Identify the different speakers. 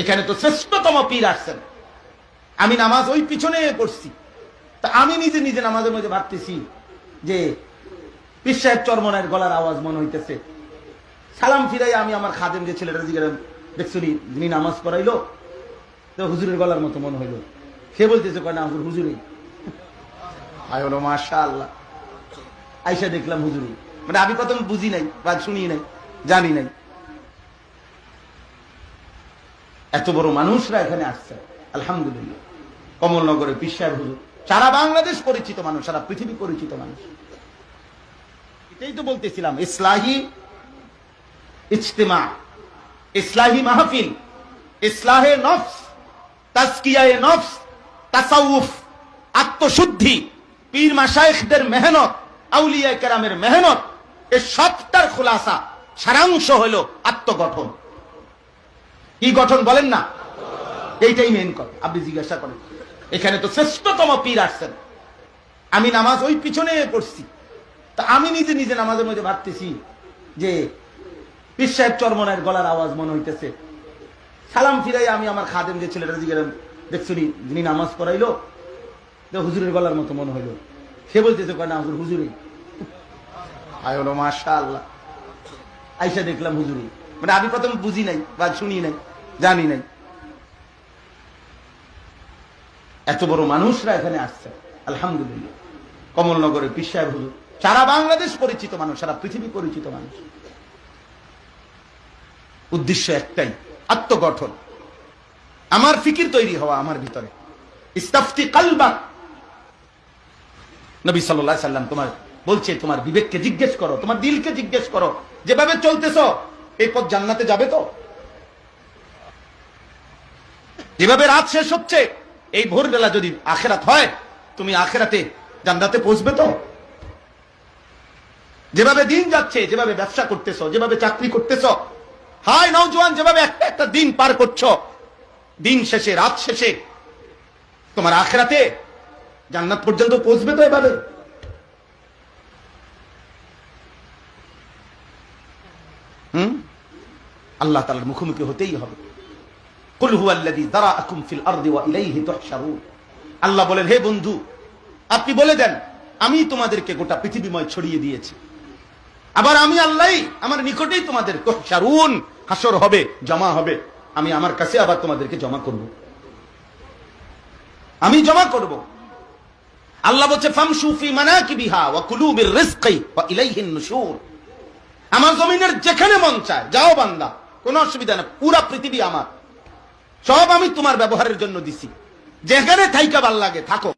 Speaker 1: এখানে তো শ্রেষ্ঠতম পীর আসছেন, আমি নামাজ ওই পিছনে পড়ছি, তা আমি নিজে নিজে নামাজের মধ্যে ভাবতেছি যে পীর সাহেব চরমনের গলার আওয়াজ মনে হইতেছে। সালাম ফিরাই আমি আমার খাদেম যে ছেলেটা জিজ্ঞাসা দেখছি যিনি নামাজ পড়াইলো তো হুজুরের গলার মতো মনে হইলো। সে বলতেছে কয় না হুজুর হুজুরই। আয় হলো মাশাআল্লাহ, আইসা দেখলাম হুজুরই। মানে আমি প্রথম বুঝি নাই বা শুনি নাই, জানি নাই এত বড় মানুষরা এখানে আসছে। আলহামদুলিল্লাহ, কমলনগরে পীর সাহেব হুজুর সারা বাংলাদেশ পরিচিত মানুষ, সারা পৃথিবী পরিচিত মানুষ। এটাই তো বলতেছিলাম, ইসলাহি ইজতিমা, ইসলাহি মাহফিল, ইসলাহে নফস, তাজকিয়ায়ে নফস, তাসাউফ, আত্মশুদ্ধি, পীর মাশায়েখদের মেহনত, আউলিয়া কেরামের মেহনত, এই সবটার খুলাসা সারাংশ হলো আত্মগঠন। কি গঠন বলেন না? এইটাই মেইন কথা। আপনি জিজ্ঞাসা করেন এখানে তো শ্রেষ্ঠতম পীর আসছেন, আমি নামাজ ওই পিছনে পড়ছি, তা আমি নিজে নিজে নামাজের মধ্যে ভাবতেছি যে পীর সাহেব চরমনের গলার আওয়াজ মনে হইতেছে। সালাম ফিরাই আমি আমার খাদেম যে ছেলেটা জিজ্ঞাসা দেখছি যিনি নামাজ পড়াইলো তো হুজুরের গলার মতো মনে হইলো। সে বলতেছে কয় না হুজুর হুজুরই। আয় হলো মাশাআল্লাহ, আইসা দেখলাম হুজুরই। মানে আমি প্রথম বুঝি নাই বা শুনি নাই, জানি নাই এত বড় মানুষরা এখানে আসছে। আলহামদুলিল্লাহ, কমলনগরে পীর সাহেব হুজুর সারা বাংলাদেশ পরিচিত মানুষ, সারা পৃথিবী পরিচিত মানুষ। উদ্দেশ্য একটাই, আত্মগঠন, আমার ফিকির তৈরি হওয়া আমার ভিতরে। ইস্তাফতি কালবা, নবী সাল্লাল্লাহু আলাইহি সাল্লাম তোমার বলছে তোমার বিবেককে জিজ্ঞেস করো, তোমার দিলকে জিজ্ঞেস করো, যেভাবে চলতেছ এই পথ জান্নাতে যাবে তো? যেভাবে রাত শেষ হচ্ছে এই ভোরবেলা যদি আখেরাত হয়, তুমি আখেরাতে জান্নাতে পৌঁছবে তো? যেভাবে দিন যাচ্ছে, যেভাবে ব্যবসা করতেছ, যেভাবে চাকরি করতেছ, হাই নওজোয়ান, যেভাবে একটা একটা দিন পার করছো, দিন শেষে রাত শেষে তোমার আখেরাতে জান্নাত পর্যন্ত পৌঁছবে তো এভাবে? আল্লাহ তাআলার মুখোমুখি হতেই হবে। কুল হুয়াল্লাযী যারাআকুম ফিল আরদি ওয়া ইলাইহি তুহশারুন। আল্লাহ বলেন হে বন্ধু আপনি বলে দেন আমি তোমাদেরকে গোটা পৃথিবীময় ছড়িয়ে দিয়েছি, আবার আমি আল্লাহই আমার নিকটেই তোমাদের তুহশারুন, হাসর হবে, জমা হবে, আমি আমার কাছে আবার তোমাদেরকে জমা করব, আমি জমা করব। আল্লাহ বলছে ফামশু ফি মানাকিবিহা ওয়া কুলু বির রিজকি ওয়া ইলাইহিন নুশুর। আমার জমিনের যেখানে মন চায় যাও বান্দা, কোনো অসুবিধা না, পুরা পৃথিবী আমার, সব আমি তোমার ব্যবহারের জন্য দিছি, যেখানে থাইকা ভাল লাগে থাকো।